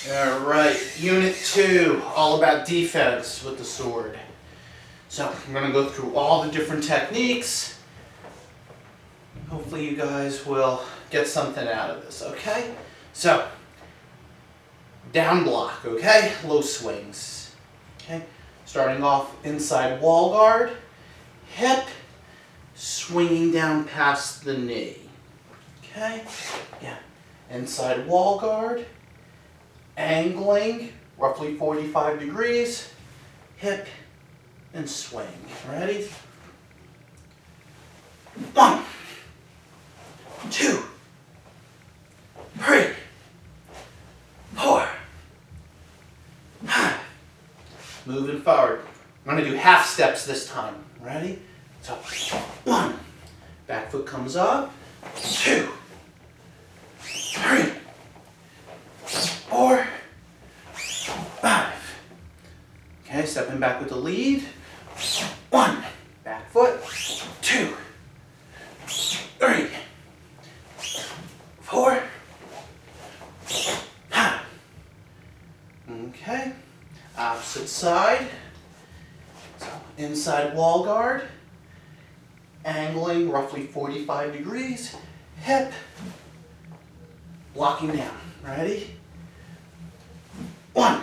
All right, Unit 2, all about defense with the sword. So I'm going to go through all the different techniques. Hopefully you guys will get something out of this, okay? So, down block, okay? Low swings, okay? Starting off inside wall guard, hip, swinging down past the knee, okay? Yeah, inside wall guard, angling roughly 45 degrees, hip, and swing. Ready? 1, 2, 3, 4, 5. Moving forward. I'm going to do half steps this time. Ready? So, 1. Back foot comes up. 2, 3, 4, 5. Okay, stepping back with the lead. 1. Back foot. 2, 3, 4, 5. Okay. Opposite side. So inside wall guard. Angling roughly 45 degrees. Hip. Blocking down. Ready? 1,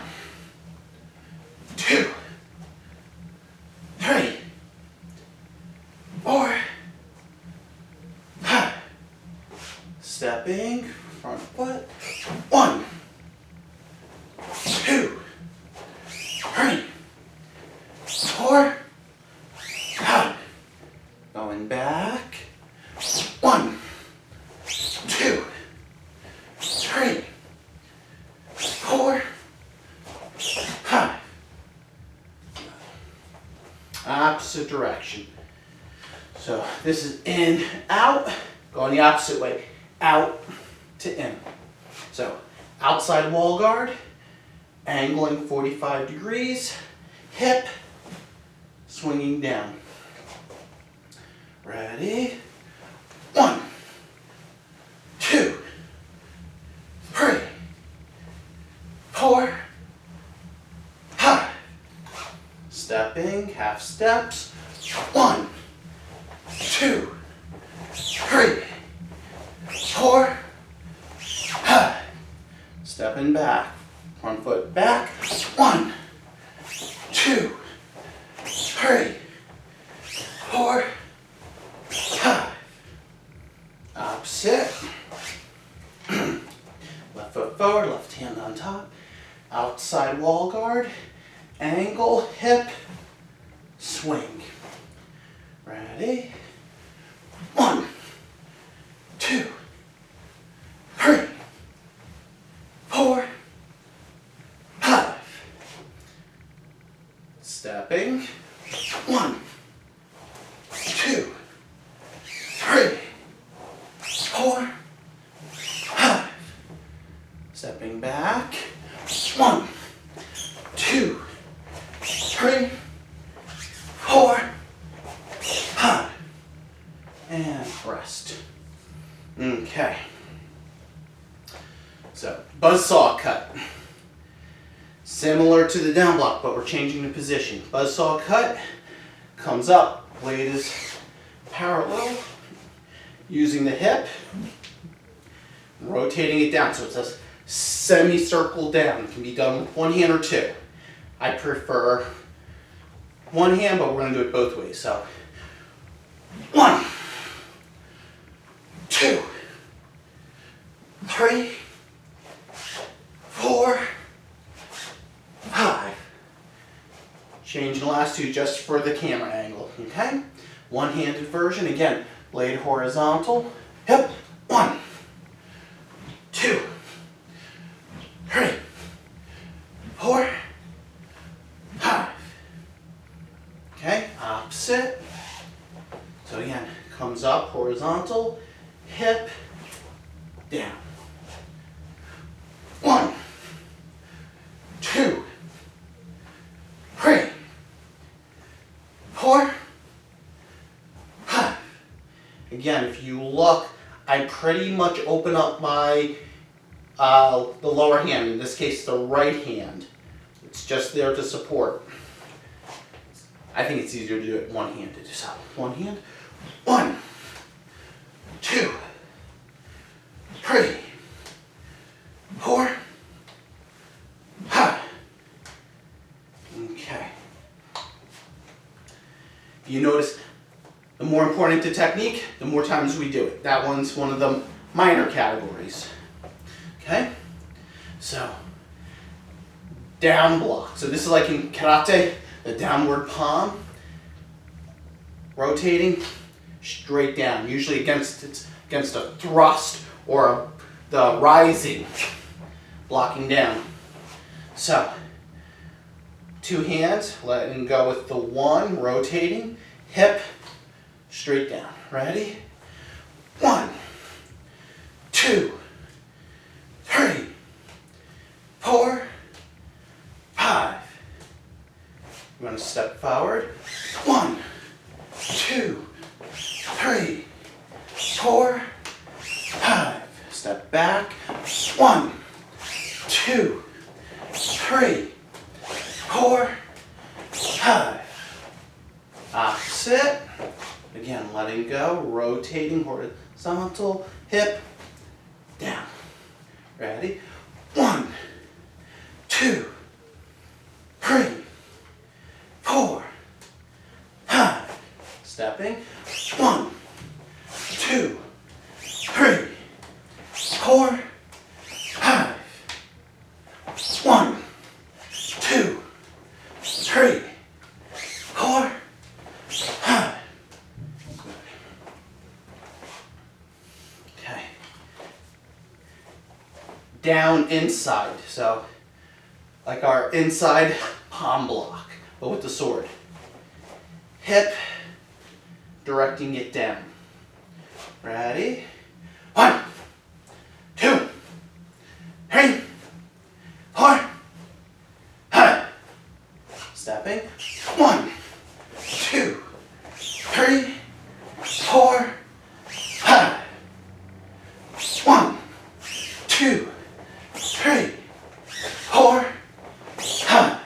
2, 3, 4, 5. Stepping, front foot. 1, 2, 3, 4, 5. Going back. 1, 2, 3, 4, 5. Opposite direction. So this is in, out, going the opposite way, out to in. So outside wall guard, angling 45 degrees, hip, swinging down. Ready? 1, 2, 3, 4, 5. Stepping, half steps. 1, 2, 3, 4, 5. Stepping back. Front foot back. 1, 2, 3, 4, 5. Opposite. Left foot forward, left hand on top. Outside wall guard. Angle, hip, swing. Ready? 1, 2, 3, 4, 5. Stepping. 1, 2, 3, 4, 5. Stepping back. 1, 2, 3, 4, 5. And rest. Okay. So, buzzsaw cut. Similar to the down block, but we're changing the position. Buzzsaw cut comes up, blade is parallel, using the hip, rotating it down. So it's a semicircle down. It can be done with one hand or two. I prefer one hand, but we're going to do it both ways. So 1, 2, 3, 4, 5. Change the last two just for the camera angle, okay? One-handed version, again, blade horizontal, hip, 1, 2, 3, 4, 5. Okay, opposite. So again, comes up, horizontal, hip, down. 1, 2, 3, 4, 5. Again, if you look, I pretty much open up my the lower hand, in this case the right hand. It's just there to support. I think it's easier to do it one-handed. So one hand. 1, 2, 3, 4, 5. Okay. You notice the more important the technique, the more times we do it. That one's one of the minor categories. Okay? So, down block. So this is like in karate, the downward palm. Rotating straight down, usually against a thrust or the rising, blocking down. So, 2 hands, letting go with the 1, rotating, hip, straight down. Ready? 1, 2, 3, 4, 5. I'm going to step forward. 1, 2, 3, 4, 5. Step back. 1, 2, 3, 4, 5. Opposite. Again, letting go, rotating, horizontal, hip, down. Ready? 1, 2, 3, 4, 5. Stepping. 1, 2, 3, 4, 5. 1, 2, 3, 4, 5. Okay. Down inside. So, like our inside palm block, but with the sword. Hip, directing it down. Ready? 1, 2, 3, 4, 5. Stepping. 1, 2, 3, 4, 5. 1, 2, 3, 4, 5.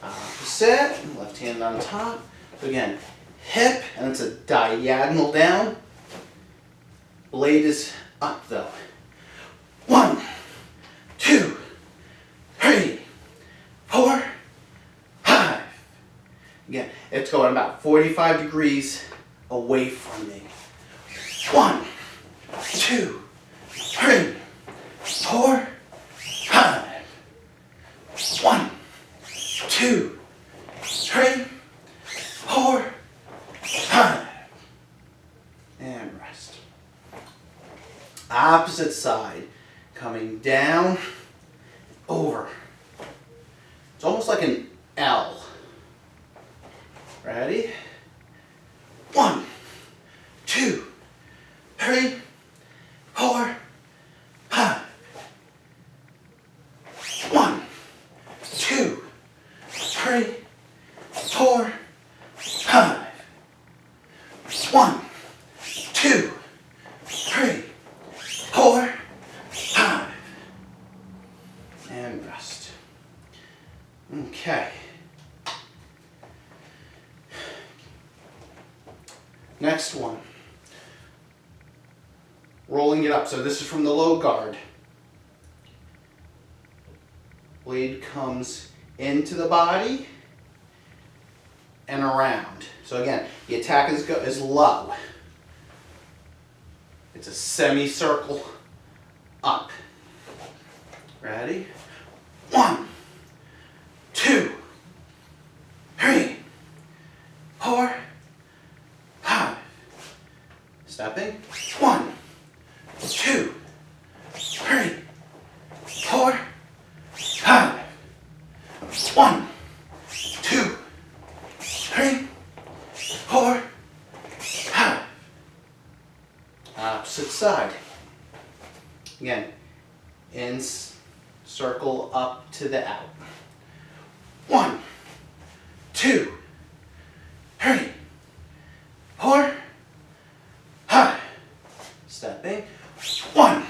Opposite. Left hand on top. So again, hip, and it's a diagonal down. Blade is up though. 1, 2, 3, 4, 5. Again, it's going about 45 degrees away from me. 1, 2, 3, 4, 5. 1, 2, 3, 4, 5. And rest. Opposite side. Coming down, over. It's almost like an L. Ready? 1, 2, 3, 4, 5. 1, 2, 3, 4, 5. 1, 2, 3, 4, 5. And rest. Okay. Next one. Rolling it up. So this is from the low guard. Blade comes into the body and around. So again, the attack is low. It's a semicircle up. Ready? 1, 2, 3, 4, 5. Stepping. 1, 2, 3, 4, 5. 1, 2, 3, 4, 5. Opposite side. Again, in circle up to the out. 1, 2, 3, 4, 5. Stepping. 1,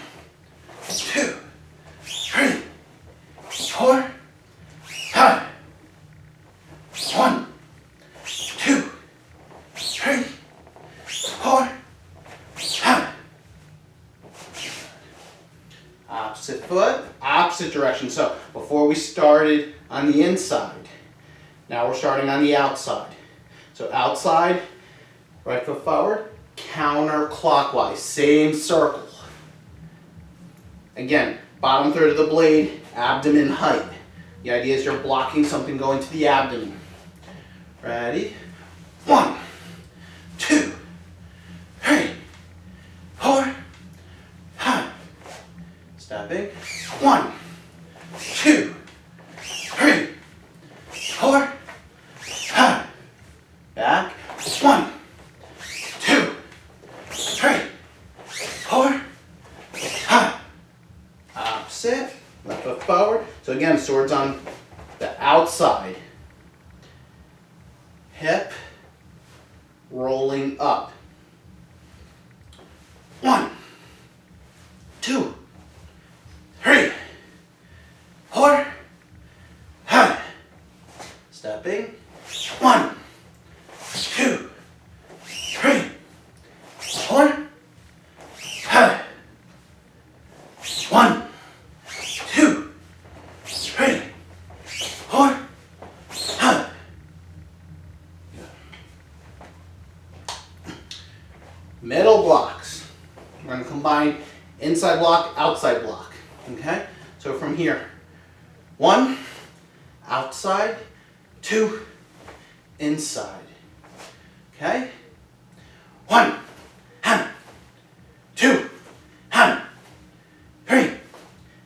2, 3, 4, 5. 1, 2, 3, 4, 5. Opposite foot, opposite direction. So before we started on the inside, now we're starting on the outside. So outside, right foot forward, counterclockwise, same circle. Again, bottom third of the blade, abdomen height. The idea is you're blocking something going to the abdomen. Ready? 1, 2, 3, 4, 5. Stepping. 1, 2, 3, 4, 5. Back. 1, 2, 3, 4, 5. Opposite. Left foot forward. So again, swords on the outside. Hip rolling up. 1, 2, 3, 4, 5. Stepping. 1, 2, 3, 4, 5. 1, 2, 3, 4, 5. Middle blocks. We're going to combine inside block, outside block. Okay? So from here, 1, outside, 2, inside. Okay? 1, hand, 2, hand, 3,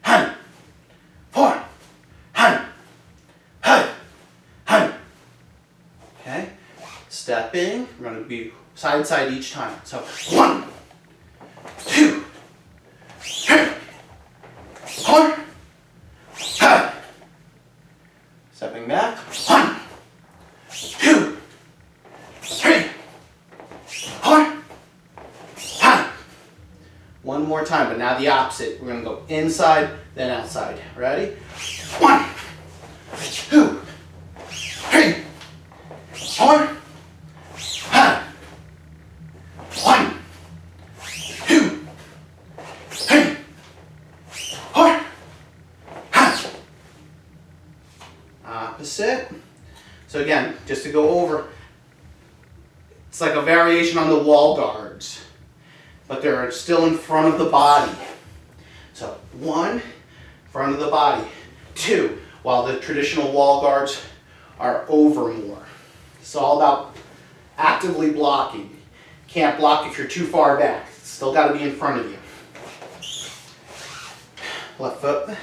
hand, 4, hand, 5, hand. Okay? Stepping. We're going to be side side each time. So 1, 2, 3, 4, 5. Stepping back. 1, 2, 3, 4, 5. One more time, but now the opposite. We're going to go inside, then outside. Ready? 1, 2, 3, 4, 5. 1, 2, 3, 4, 5. Opposite. So again, just to go over, it's like a variation on the wall guards, but they're still in front of the body. So 1, front of the body. 2, while the traditional wall guards are over more. It's all about actively blocking. Can't block if you're too far back. It's still got to be in front of you. Left foot.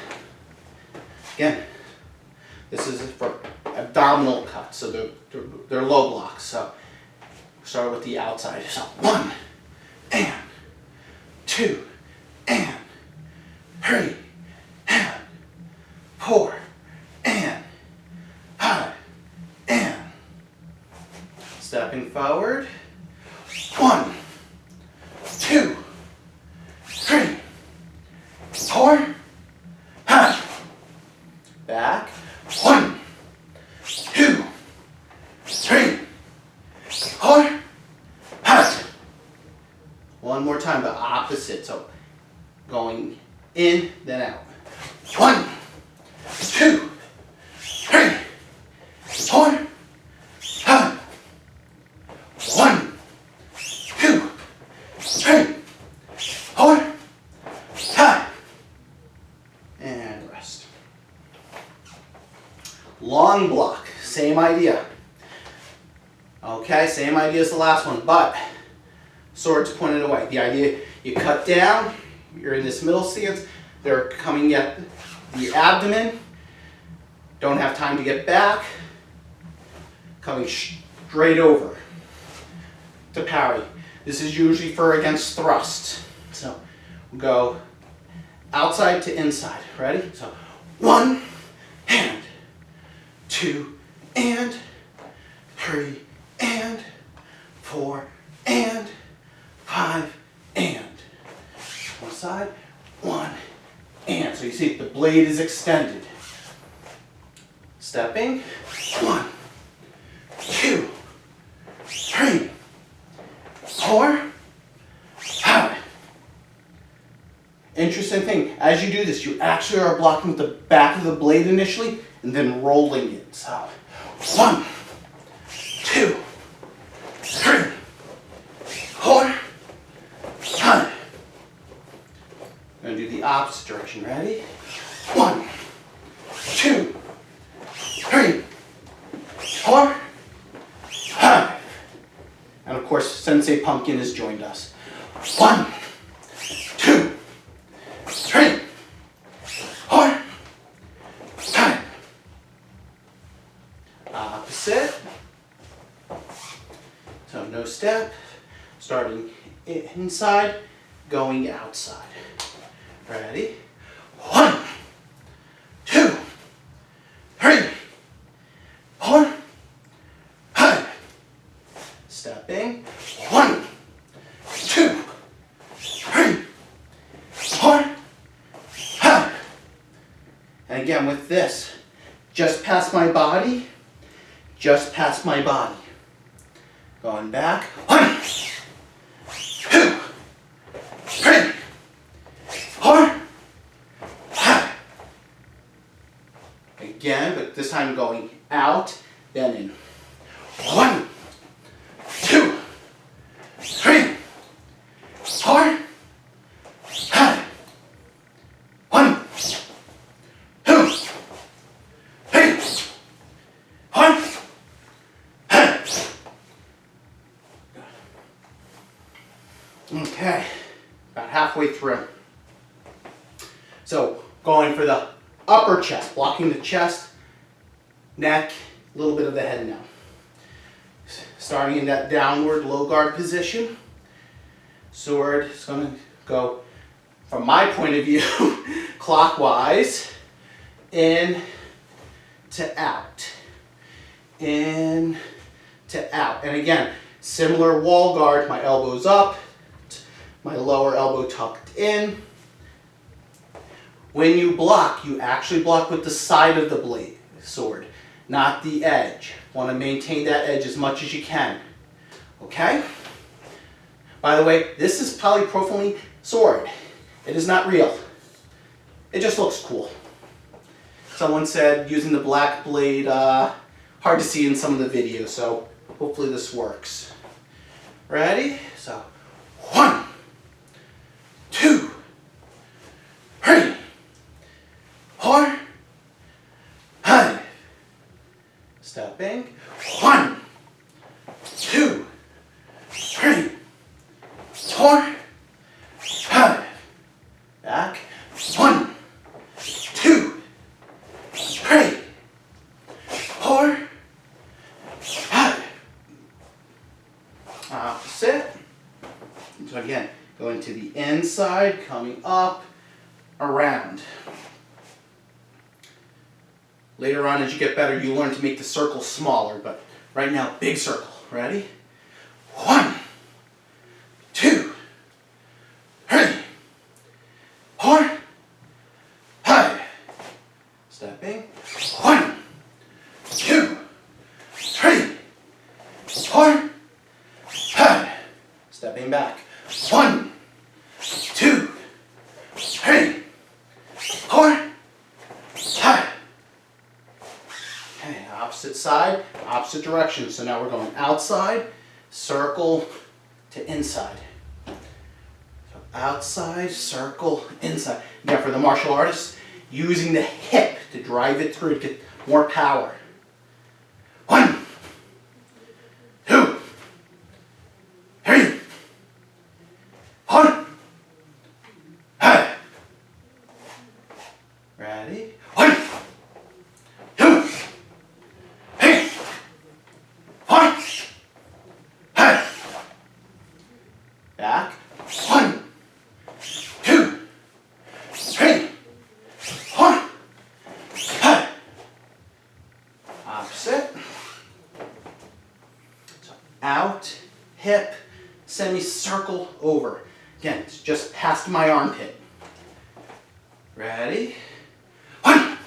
Again, this is for abdominal cuts, so they're low blocks. So start with the outside. So 1, and 2, and 3, and 4, and 5, and stepping forward. 1, 2, 3, 4, 5. Back. 1, 2, 3, 4, 5. One more time, but opposite. So going in, then out. 1, 2, 3, 4, 5. 1, 2, 3, 4, 5. And rest. Long block, same idea. Okay, same idea as the last one, but swords pointed away. The idea, you cut down, you're in this middle stance, they're coming at the abdomen, don't have time to get back, coming straight over to parry. This is usually for against thrust. So we'll go outside to inside. Ready? So 1, and 2, and 3, and 4, and 5, and one side. 1, so you see the blade is extended. Stepping. 1, 2, 3, 4, 5. Interesting thing, as you do this, you actually are blocking with the back of the blade initially and then rolling it. So 1, 2, 3, 4, 5. I'm going to do the opposite direction. Ready? 1, 2, 3, 4, 5. And of course, Sensei Pumpkin has joined us. 1, 2, 3, 4, 5. Opposite. So no step. Starting inside, going outside. Ready? 1, 2, 3, 4, 5. Stepping. 1, 2, 3, 4, 5. And again with this, just past my body, just past my body. Going back. 1, 2, 3, 4, 5. Again, but this time going out, then in. 1, 2, 3, 4, 5. 1, 2, 3, 4, 5. Okay, about halfway through. So going for the upper chest, blocking the chest, neck, a little bit of the head now. Starting in that downward low guard position. Sword is going to go, from my point of view, clockwise, in to out. In to out. And again, similar wall guard, my elbows up, my lower elbow tucked in. When you block, you actually block with the side of the blade, sword, not the edge. Want to maintain that edge as much as you can. Okay? By the way, this is polypropylene sword. It is not real. It just looks cool. Someone said using the black blade, hard to see in some of the videos, so hopefully this works. Ready? So, 1, 2, 3, 4, 5. Stepping. 1, 2, 3, 4, 5. Back. 1, 2, 3, 4, 5. Opposite. So again, going to the inside, coming up, around. Later on, as you get better, you learn to make the circle smaller, but right now, big circle. Ready? 1, 2, 3, 4, 5. Stepping. 1, 2, 3, 4, 5. Stepping back. 1, 2, 3, 4, 5. Okay, opposite side, opposite direction. So now we're going outside, circle to inside. So outside, circle, inside. Now for the martial artists, using the hip to drive it through to get more power. 1, 2, 3, 4, 5. Ready? 1, 2, 3, 4, 5. Back. 1, 2, 3, 4, 5. Opposite. So out, hip, semicircle over. Again, it's just past my armpit. Ready? 1,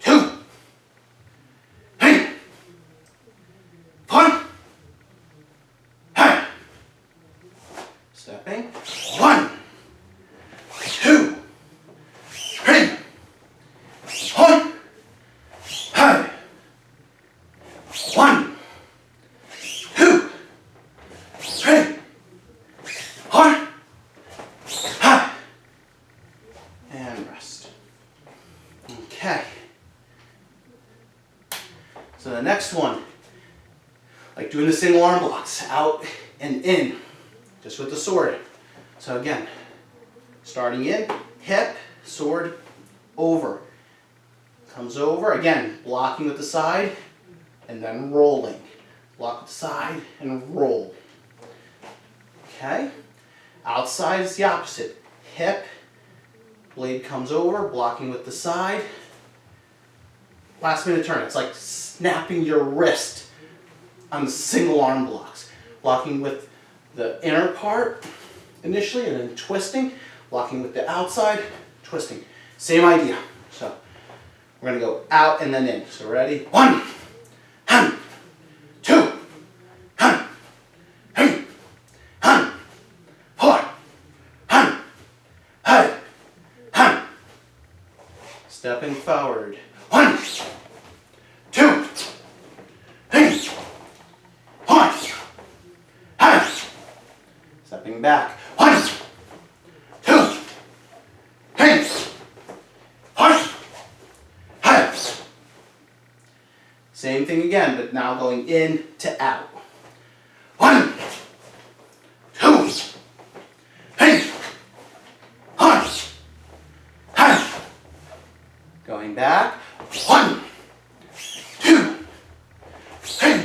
2, 3, 4, 5. Stepping. 1, 2, 3, 4, 5. 1, 2, 3, 4, 5. And rest. Okay. So the next one, like doing the single arm blocks, out and in, just with the sword. So again, starting in, hip, sword, over. Comes over, again, blocking with the side, and then rolling. Block with the side, and roll. Okay? Outside is the opposite. Hip, blade comes over, blocking with the side. Last minute turn. It's like snapping your wrist on the single arm blocks. Blocking with the inner part initially, and then twisting. Blocking with the outside, twisting. Same idea. So we're going to go out and then in. So ready? 1, 2, 3, 4, 5. Stepping forward. 1, 2, 3, 4, 5. Stepping back. 1, 2, 3, 4, 5. Same thing again, but now going in to out. 1, 2, 3, 4, 5. Going back. 1, 2, 3,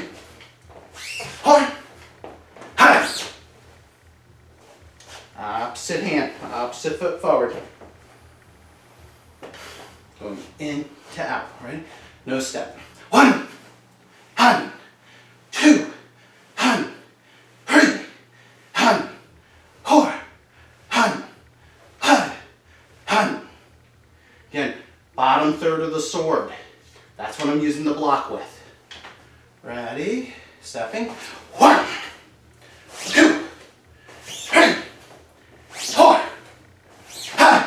4, 5. Opposite hand, opposite foot forward. Going in to out, right? No step. 1, 2, 3, 4, 5. Again, bottom third of the sword. That's what I'm using the block with. Ready? Stepping. 1, 2, 3, 4, 5.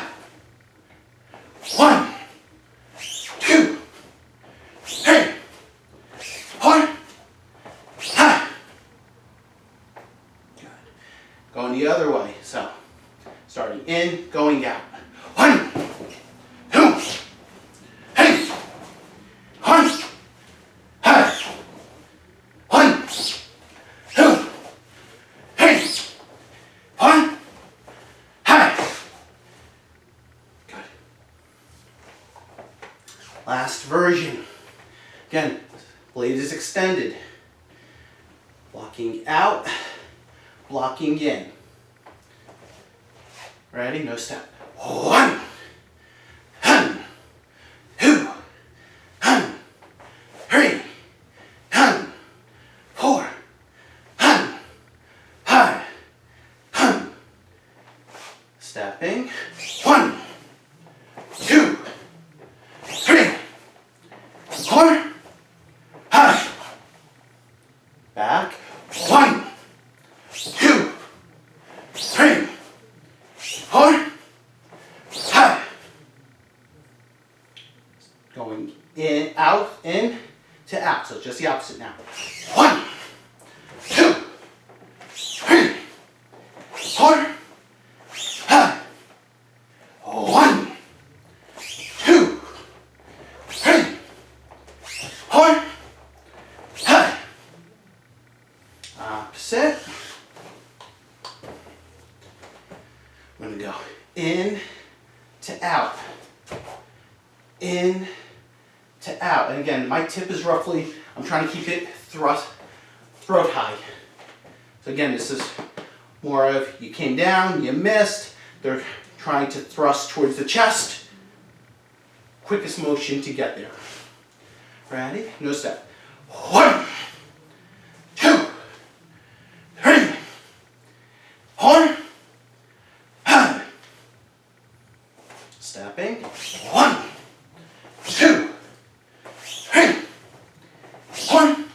1, 2, 3, 4, 5. Good. Going the other way. So, starting in, going out. 1, 2, 3, 4, 5. 1, 2, 3, 4, 5. Good. Last version. Again, blade is extended. Blocking out, blocking in. Ready? No step. 1, 2, 3, 4, 5. Stepping. 1, 2, 3, 4, 5. Back. 1, 2, 3, 4, 5. Going in, out, in to out. So just the opposite now. 1, 2, 3, 4, 5. 1, 2, 3, 4, 5. Opposite. I'm going to go in to out. In to out. And again, my tip is roughly, I'm trying to keep it throat high. So again, this is more of you came down, you missed. They're trying to thrust towards the chest. Quickest motion to get there. Ready? No step. 1, 2, 3, 4, 5. Stepping. 1, 2, 3. 1,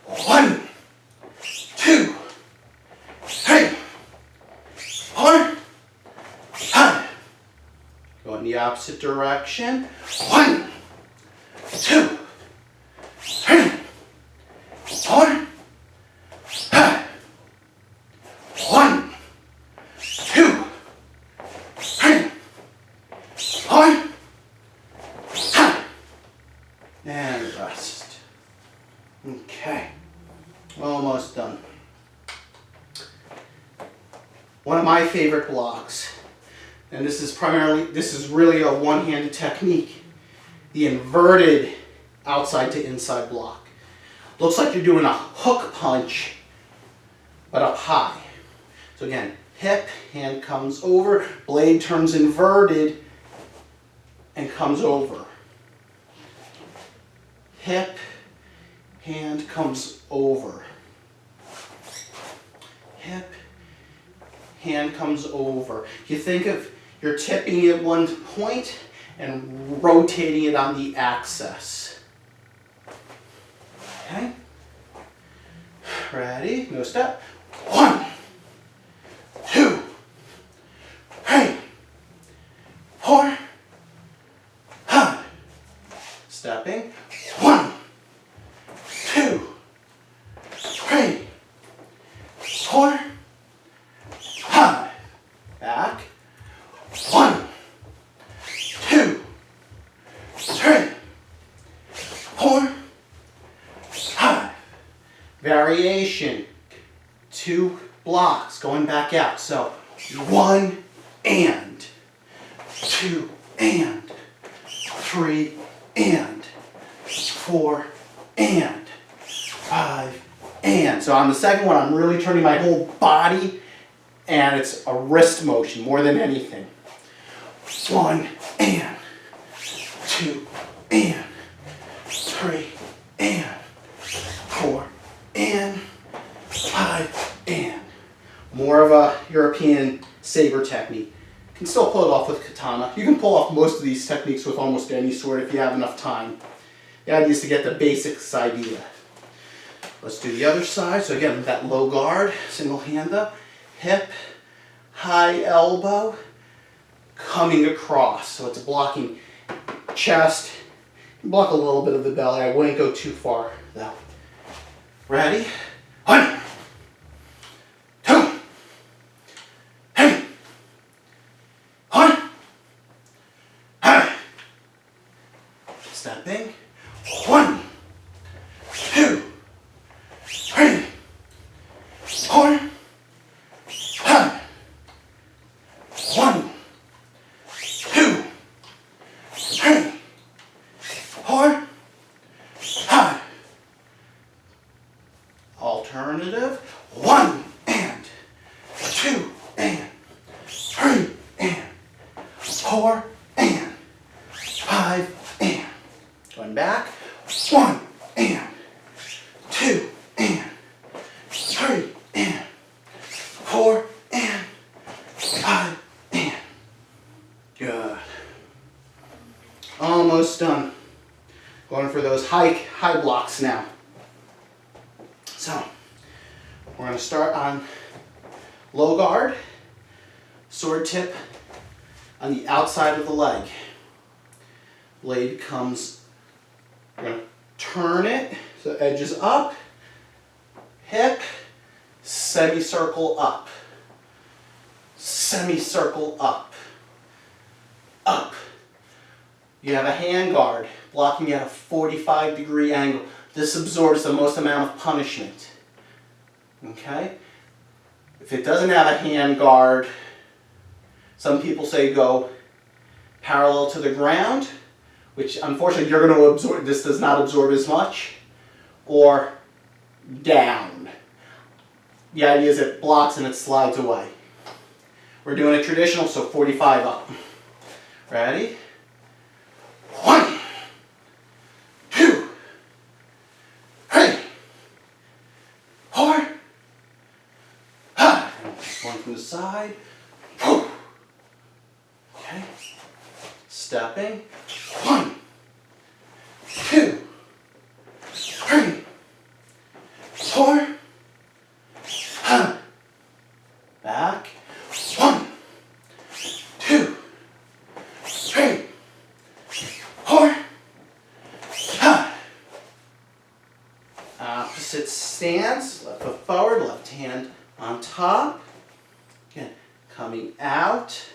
1, 2, 3, 4, 5. Go in the opposite direction. 1, 2, 3, 4, 5. 1, 2, 3, 4, 5. And rest. Okay. Almost done. One of my favorite blocks, and this is really a one-handed technique, the inverted outside to inside block. Looks like you're doing a hook punch, but up high. So again, hip, hand comes over, blade turns inverted and comes over. Hip, hand comes over. Hip, hand comes over. You think of you're tipping at one point and rotating it on the axis. Okay? Ready? No step. 1, 2, 3, 4, 5. Stepping. 1, 2, 3, 4, 5. Back. 1, 2, 3, 4, 5. Variation. 2 blocks going back out. So 1 and 2 and 3 and 4 and 5 and. So on the second one, I'm really turning my whole body, and it's a wrist motion more than anything. 1 and 2 and 3 and 4 and 5 and. More of a European saber technique. You can still pull it off with katana. You can pull off most of these techniques with almost any sword if you have enough time. The idea is to get the basics idea. Let's do the other side. So again, that low guard, single hand up, hip, high elbow, coming across. So it's blocking chest, block a little bit of the belly. I wouldn't go too far though. Ready? 1, 2, 3, 4, 5. Stepping. 1, 2, 3, 4, 5. 1, 2, 3, 4, 5. Alternative. 1 and 2 and 3 and 4 and 5 and. Going back. 1 and 2 and 3 and 4 and 5 and. Good. Almost done. Going for those high blocks now. So, we're going to start on low guard, sword tip on the outside of the leg. Blade comes, we're going to turn it so the edge is up, hip, semicircle up, semicircle up, up. You have a hand guard blocking at a 45-degree angle. This absorbs the most amount of punishment. Okay? If it doesn't have a hand guard, some people say go parallel to the ground, which unfortunately you're going to absorb, this does not absorb as much, or down. The idea is it blocks and it slides away. We're doing a traditional, so 45 up. Ready? 1, 2, 3, 4, 5. One from the side. Okay. Stepping. 1, 2, 3, 4. Back. 1, 2, 3, 4. Opposite stance. Left foot forward, left hand on top. Again, coming out.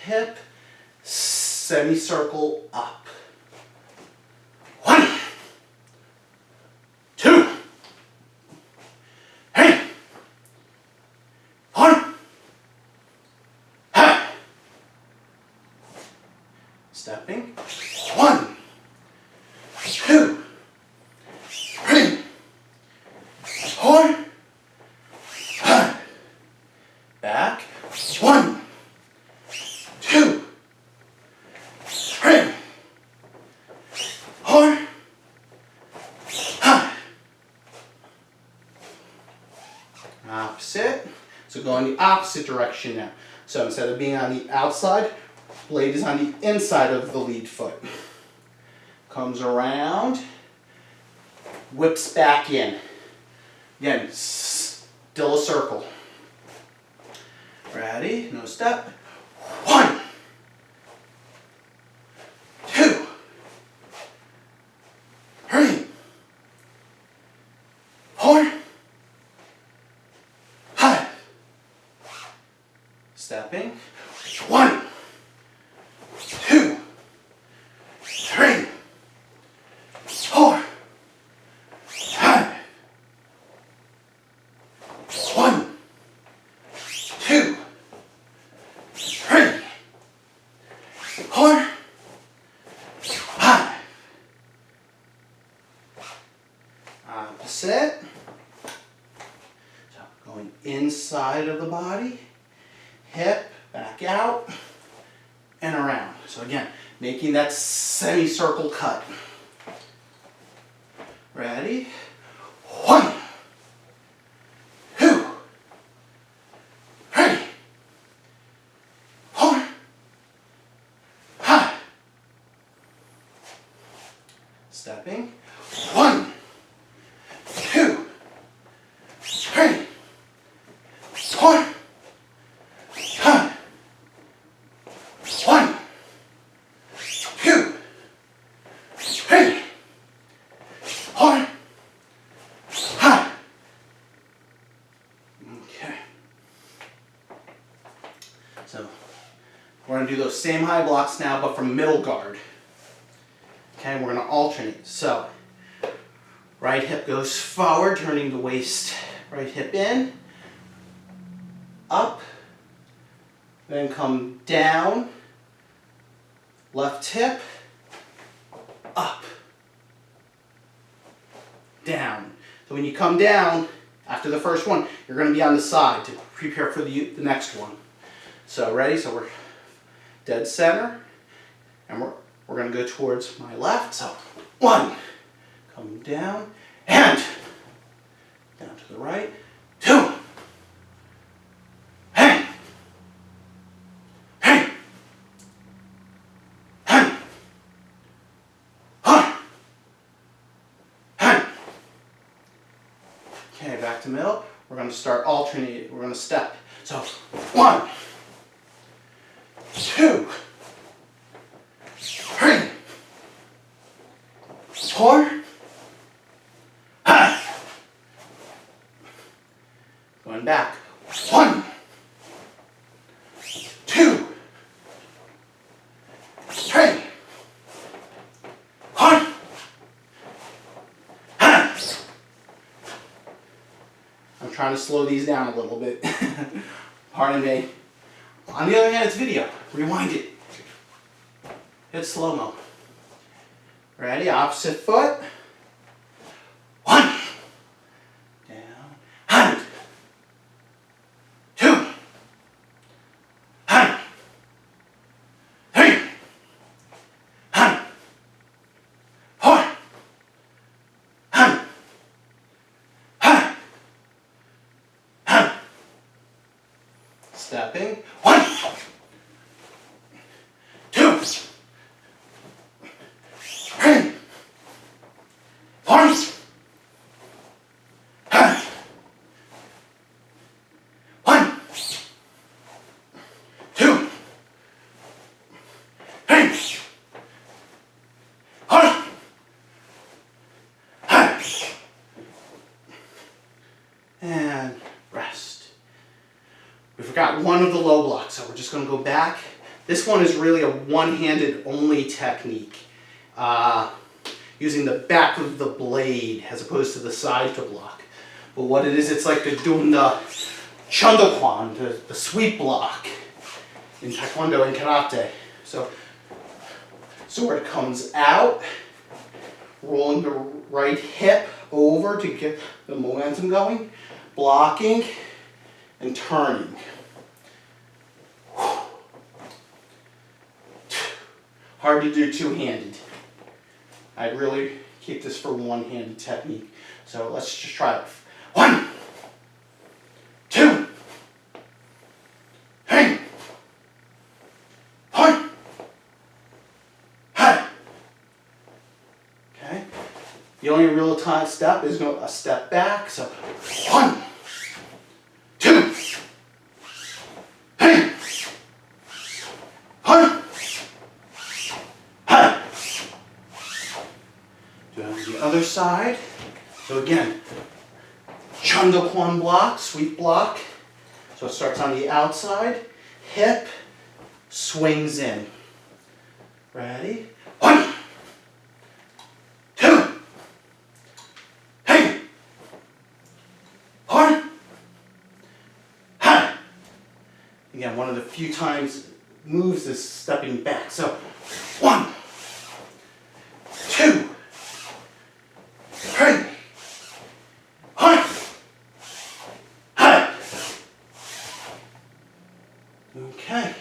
Hip. Semicircle up. 1, 2, 3, 4. Stepping. 1, 2, 3, 4. Back. 1, 2, 3, 4. Opposite. So go in the opposite direction now. So instead of being on the outside, blade is on the inside of the lead foot. Comes around, whips back in. Again, still a circle. Ready? No step. 1, 2, 3, 4, 5. Stepping. 1, 2, 3, 4, 5. 1, 2, 3, 4, 5. Opposite. So going inside of the body, hip, back out, and around. So again, making that semicircle cut. Ready? 1, 2, 3, 4, 5. Stepping. 1, 2, 3, 4, 5. 1, 2, 3, 4, 5. Okay. So we're going to do those same high blocks now, but from middle guard. Okay, we're going to alternate. So right hip goes forward, turning the waist. Right hip in, up, then come down, left hip, up, down. So when you come down, after the first one, you're going to be on the side to prepare for the next one. So ready? So we're dead center, and we're going to go towards my left. So 1, come down, and down to the right, 2, hey, hey, hey, 4, hey. Okay, back to middle. We're going to start alternating. We're going to step. So 1, 2, 3, 4, 5. Going back. 1, 2, 3, 4, 5. I'm trying to slow these down a little bit. Pardon me. On the other hand, it's video. Rewind it. Hit slow-mo. Ready? Opposite foot. 1. Down. Hand. 2. Hand. 3. Hand. 4. Hand. 5. Hand. Stepping. 1. forgot one of the low blocks, so we're just going to go back. This one is really a one-handed only technique, using the back of the blade as opposed to the side to block. But what it is, it's like doing the Chundokwan, the sweep block in Taekwondo and Karate. So sword comes out, rolling the right hip over to get the momentum going, blocking and turning. Hard to do two-handed. I'd really keep this for one-handed technique. So let's just try it. 1, 2, 3, 4, 5. Okay. The only real time step is a step back. So 1, 2, 3, 4, 5. Do it on the other side. So again, Chundokwan block, sweep block. So it starts on the outside, hip, swings in. Ready? 1, 2, 3, 4, 5. Again, one of the few times moves is stepping back. So 1, 2, 3, 4, 5. Okay.